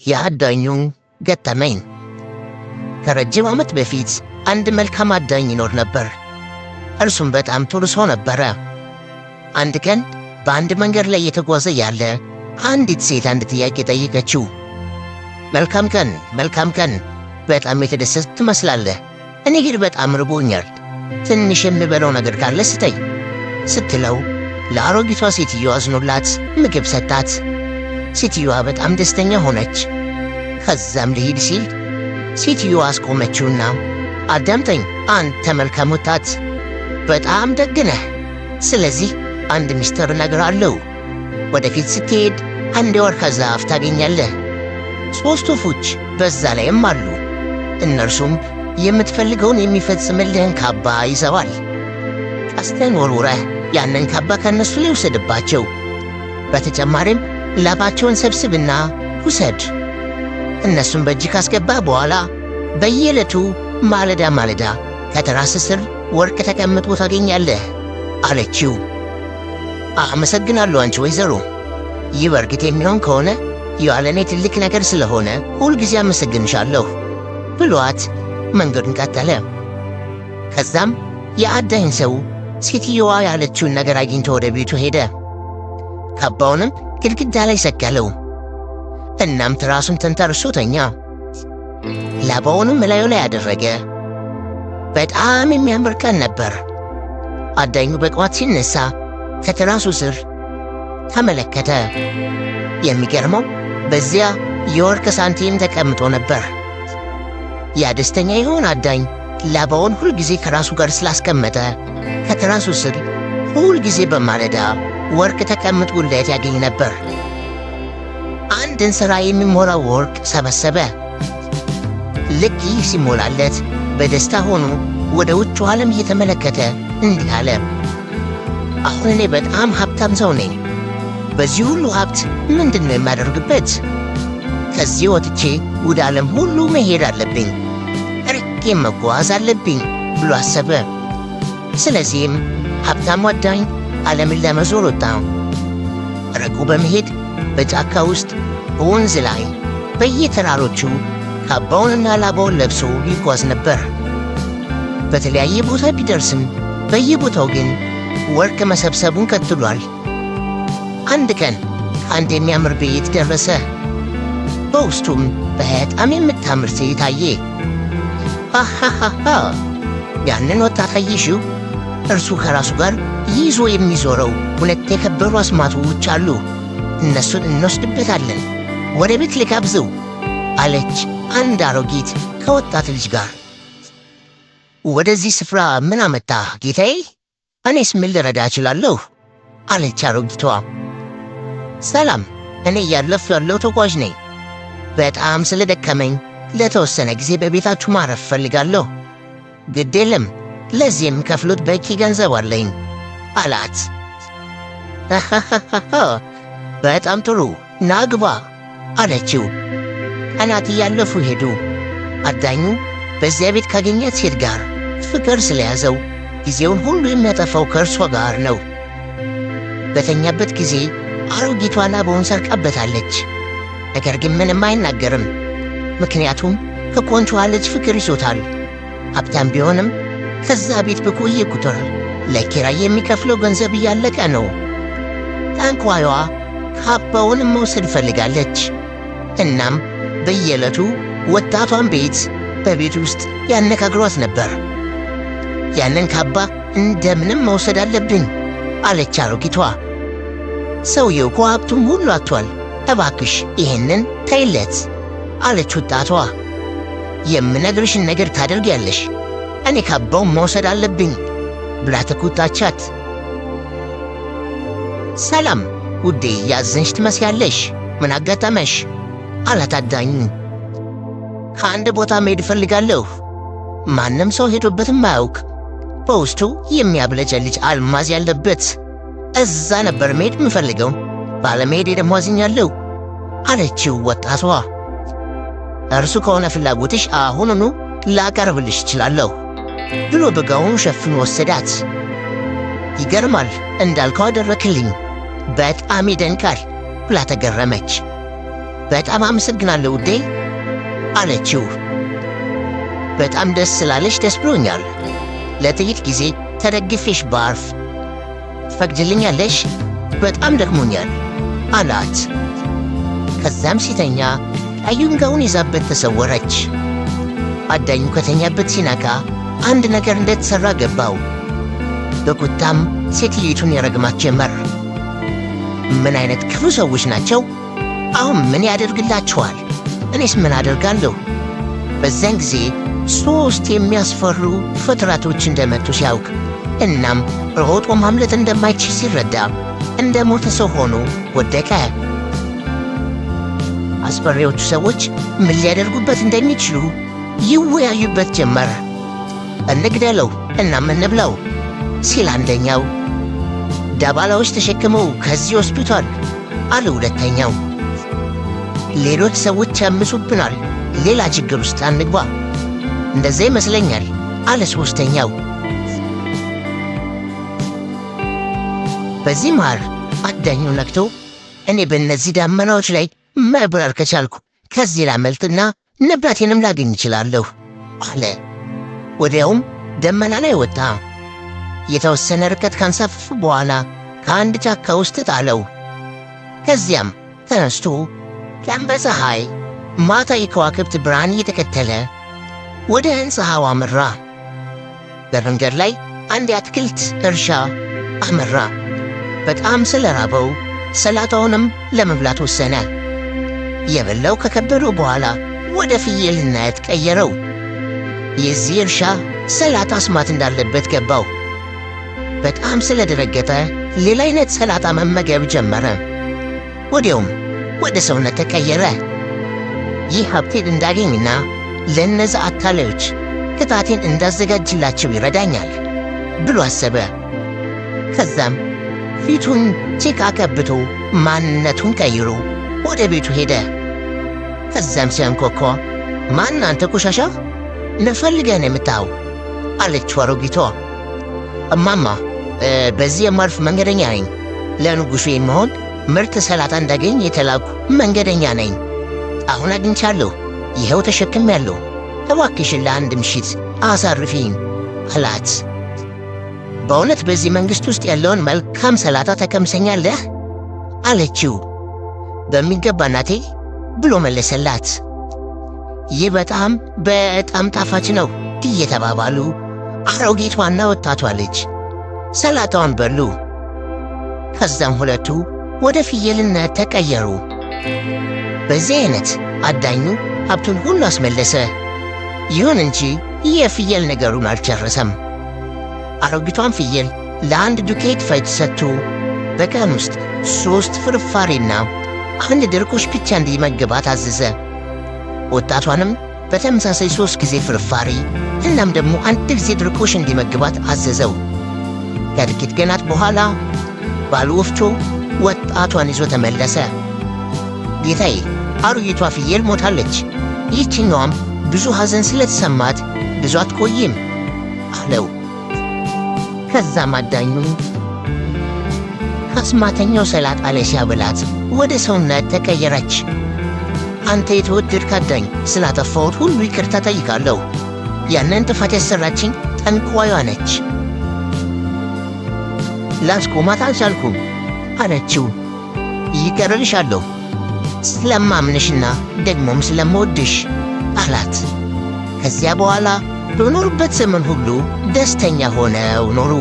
የአዳኙ ገጠመኝ። ከረጅም ዓመት በፊት አንድ መልካም አዳኝ ይኖር ነበር። እርሱም በጣም ጥሩ ሰው ነበረ። አንድ ቀን በአንድ መንገድ ላይ እየተጓዘ ያለ አንዲት ሴት አንድ ጥያቄ ጠየቀችው። መልካም ቀን፣ በጣም የተደሰትክ ትመስላለህ። እኔ ግን በጣም ርቦኛል፣ ትንሽ የምበለው ነገር ካለ ስጠኝ ስትለው ለአሮጊቷ ሴትዮ አዝኖላት ምግብ ሰጣት። ሴትዮዋ በጣም ደስተኛ ሆነች። ከዛም ልሂድ ሲል ሴትዮዋ አስቆመችውና አዳምጠኝ አንተ መልካም ወጣት፣ በጣም ደግ ነህ። ስለዚህ አንድ ሚስጥር እነግርሃለሁ። ወደፊት ስትሄድ አንድ የዋርካ ዛፍ ታገኛለህ። 3 ወፎች በዛ ላይም አሉ። እነርሱም የምትፈልገውን የሚፈጽምልህን ካባ ይዘዋል። ቀስትን ወርውረህ ያንን ካባ ከእነሱ ላይ ውሰድባቸው። በተጨማሪም ላባቸውን ሰብስብና ውሰድ። እነሱም በእጅ ካስገባ በኋላ በየዕለቱ ማለዳ ከተራስ ስር ወርቅ ተቀምጦ ታገኛለህ አለችው። አመሰግናለሁ አንቺ ወይዘሮ፣ ይህ በርግጥ የሚሆን ከሆነ ያለኔ ትልቅ ነገር ስለሆነ ሁልጊዜ አመሰግንሻለሁ ብሏት መንገዱን ቀጠለ። ከዛም የአዳኝ ሰው ሴትየዋ ያለችውን ነገር አግኝቶ ወደ ቤቱ ሄደ። ካባውንም ግድግዳ ላይ ሰቀለው። እናም ትራሱን ተንተርሶ ተኛ። ላባውንም እላዩ ላይ አደረገ። በጣም የሚያምር ቀን ነበር። አዳኙ በጠዋት ሲነሳ ከትራሱ ስር ተመለከተ። የሚገርመው በዚያ የወርቅ ሳንቲም ተቀምጦ ነበር። ያ ደስተኛ የሆነ አዳኝ ላባውን ሁልጊዜ ከራሱ ጋር ስላስቀመጠ ከትራሱ ስር ሁልጊዜ በማለዳ ወርቅ ተቀምጦለት ያገኝ ነበር። አንድ እንስራ የሚሞላው ወርቅ ሰበሰበ። ልክ ይህ ሲሞላለት በደስታ ሆኖ ወደ ውጭ ዓለም እየተመለከተ እንዲህ አለ፣ አሁን እኔ በጣም ሀብታም ሰው ነኝ። በዚህ ሁሉ ሀብት ምንድን ነው የማደርግበት? ከዚህ ወጥቼ ወደ ዓለም ሁሉ መሄድ አለብኝ፣ ርቄ መጓዝ አለብኝ ብሎ አሰበ። ስለዚህም ሀብታሙ አዳኝ ዓለምን ለመዞር ወጣ። ርቆ በመሄድ በጫካ ውስጥ፣ በወንዝ ላይ፣ በየተራሮቹ ካባውንና ላባውን ለብሶ ይጓዝ ነበር። በተለያየ ቦታ ቢደርስም በየቦታው ግን ወርቅ መሰብሰቡን ቀጥሏል። አንድ ቀን አንድ የሚያምር ቤት ደረሰ። በውስጡም በጣም የምታምር ሴት አየ። ሃሃሃ ያንን ወጣት አየሽው? እርሱ ከራሱ ጋር ይዞ የሚዞረው 2 የከበሩ አስማቶች አሉ። እነሱን እንወስድበታለን፣ ወደ ቤት ልጋብዘው አለች አንድ አሮጊት ከወጣት ልጅ ጋር። ወደዚህ ስፍራ ምን አመጣህ ጌታዬ? እኔስ ምን ልረዳ እችላለሁ? አለች አሮጊቷ። ሰላም፣ እኔ እያለፍኩ ያለው ተጓዥ ነኝ። በጣም ስለደከመኝ ለተወሰነ ጊዜ በቤታችሁ ማረፍ እፈልጋለሁ። ግድ የለም፣ ለዚህ የምከፍሉት በቂ ገንዘብ አለኝ አላት። በጣም ጥሩ ና ግባ አለችው። ቀናት እያለፉ ሄዱ። አዳኙ በዚያ ቤት ካገኘት ሴት ጋር ፍቅር ስለያዘው ጊዜውን ሁሉ የሚያጠፋው ከእርሷ ጋር ነው። በተኛበት ጊዜ አሮጊቷ ላባውን ሰርቃበታለች። ነገር ግን ምንም አይናገርም፣ ምክንያቱም ከቆንጆዋ ልጅ ፍቅር ይዞታል። ሀብታም ቢሆንም ከዛ ቤት በቆየ ቁጥር ለኪራይ የሚከፍለው ገንዘብ እያለቀ ነው። ጠንቋይዋ ካባውንም መውሰድ ፈልጋለች። እናም በየዕለቱ ወጣቷን ቤት በቤት ውስጥ ያነጋግሯት ነበር። ያንን ካባ እንደምንም መውሰድ አለብኝ አለች አሮጊቷ። ሰውየው እኮ ሀብቱም ሁሉ አጥቷል፣ እባክሽ ይህንን ተይለት አለች ወጣቷ። የምነግርሽን ነገር ታደርጊያለሽ፣ እኔ ካባውን መውሰድ አለብኝ ብላ ተቆጣቻት። ሰላም ውዴ፣ ያዘንሽ ትመስያለሽ፣ ምን አጋጠመሽ? አላት አዳኙ። ከአንድ ቦታ መሄድ እፈልጋለሁ፣ ማንም ሰው ሄዶበትም አያውቅ፣ በውስጡ የሚያብለጨልጭ አልማዝ ያለበት፣ እዛ ነበር መሄድ የምፈልገው፣ ባለመሄዴ ደግሞ አዝኛለሁ አለችው ወጣቷ። እርሱ ከሆነ ፍላጎትሽ አሁኑኑ ላቀርብልሽ እችላለሁ ብሎ በጋውን ሸፍኖ ወሰዳት። ይገርማል፣ እንዳልከው አደረክልኝ፣ በጣም ይደንቃል ብላ ተገረመች። በጣም አመሰግናለሁ ውዴ አለችው። በጣም ደስ ስላለሽ ደስ ብሎኛል። ለጥቂት ጊዜ ተደግፌሽ ባርፍ ትፈቅጂልኛለሽ? በጣም ደክሞኛል አላት። ከዛም ሲተኛ ቀዩን ጋውን ይዛበት ተሰወረች። አዳኙ ከተኛበት ሲነቃ አንድ ነገር እንደተሰራ ገባው። በቁጣም ሴትይቱን ይረግማት ጀመር። ምን አይነት ክፉ ሰዎች ናቸው! አሁን ምን ያደርግላቸዋል? እኔስ ምን አደርጋለሁ? በዚያን ጊዜ 3 የሚያስፈሩ ፍጥረቶች እንደመጡ ሲያውቅ እናም ሮጦ ማምለጥ እንደማይችል ሲረዳ እንደ ሞተ ሰው ሆኖ ወደቀ። አስፈሪዎቹ ሰዎች ምን ሊያደርጉበት እንደሚችሉ ይወያዩበት ጀመር። እንግደለው እናም እንብላው ሲል አንደኛው፣ ዳባላዎች ተሸክመው ከዚህ ሆስፒታል አለ ሁለተኛው። ሌሎች ሰዎች ያምሱብናል፣ ሌላ ችግር ውስጥ አንግባ፣ እንደዛ ይመስለኛል አለ ሶስተኛው። በዚህ መሃል አዳኙ ነቅቶ እኔ በእነዚህ ዳመናዎች ላይ መብረር ከቻልኩ ከዚህ ላመልጥና ንብረቴንም ላገኝ እችላለሁ አለ። ወዲያውም ደመና ላይ ወጣ። የተወሰነ ርቀት ካንሳፈፈ በኋላ ከአንድ ጫካ ውስጥ ጣለው። ከዚያም ተነስቶ ቀን በፀሐይ ማታ የከዋክብት ብርሃን እየተከተለ ወደ ሕንፃው አመራ። በመንገድ ላይ አንድ የአትክልት እርሻ አመራ። በጣም ስለራበው ሰላጣውንም ለመብላት ወሰነ። የበላው ከከበደው በኋላ ወደ ፍየልነት ቀየረው። የዚህ እርሻ ሰላጣ አስማት እንዳለበት ገባው። በጣም ስለደረገጠ ሌላ አይነት ሰላጣ መመገብ ጀመረ። ወዲያውም ወደ ሰውነት ተቀየረ። ይህ ሀብቴን እንዳገኝና ለእነዛ አታላዮች ቅጣቴን እንዳዘጋጅላቸው ይረዳኛል ብሎ አሰበ። ከዛም ፊቱን ጭቃ ቀብቶ ማንነቱን ቀይሮ ወደ ቤቱ ሄደ። ከዛም ሲያንኳኳ ማን አንተ ቆሻሻ ነፈልገን የምታው አለችው አሮጊቷ። እማማ በዚህ የማልፍ መንገደኛ ነኝ። ለንጉሡ የሚሆን ምርጥ ሰላጣ እንዳገኝ የተላኩ መንገደኛ ነኝ። አሁን አግኝቻለሁ፣ ይኸው ተሸክሜያለሁ። እባክሽን ለአንድ ምሽት አሳርፊኝ አላት። በእውነት በዚህ መንግሥት ውስጥ ያለውን መልካም ሰላጣ ተቀምሰኛለህ አለችው። በሚገባ እናቴ ብሎ መለሰላት። ይህ በጣም ጣፋጭ ነው እየተባባሉ አሮጊቷና ወጣቷ ልጅ ሰላጣውን በሉ። ከዛም ሁለቱ ወደ ፍየልነት ተቀየሩ። በዚህ አይነት አዳኙ ሀብቱን ሁሉ አስመለሰ። ይሁን እንጂ የፍየል ነገሩን አልጨረሰም። አሮጊቷን ፍየል ለአንድ ዱቄት ፈጭ ሰጥቶ በቀን ውስጥ 3 ፍርፋሪና 1 ድርቆሽ ብቻ እንዲመግባት አዘዘ። ወጣቷንም በተመሳሳይ 3 ጊዜ ፍርፋሪ እናም ደግሞ 1 ጊዜ ድርቆሽ እንዲመግባት አዘዘው። ከጥቂት ቀናት በኋላ ባለ ወፍጮ ወጣቷን ይዞ ተመለሰ። ጌታዬ፣ አሮጊቷ ፍየል ሞታለች። ይህችኛዋም ብዙ ሐዘን ስለተሰማት ብዙ አትቆይም አለው። ከዛም አዳኙ ከአስማተኛው ሰላጣ ላይ ሲያበላት ወደ ሰውነት ተቀየረች። አንተ የተወደድክ አዳኝ፣ ስላጠፋሁት ሁሉ ይቅርታ ጠይቃለሁ። ያንን ጥፋት ያሰራችኝ ጠንቋይዋ ነች። ላስቆማት አልቻልኩም አለችው። ይቅር እልሻለሁ ስለማምንሽና ደግሞም ስለምወድሽ አላት። ከዚያ በኋላ በኖሩበት ዘመን ሁሉ ደስተኛ ሆነው ኖሩ።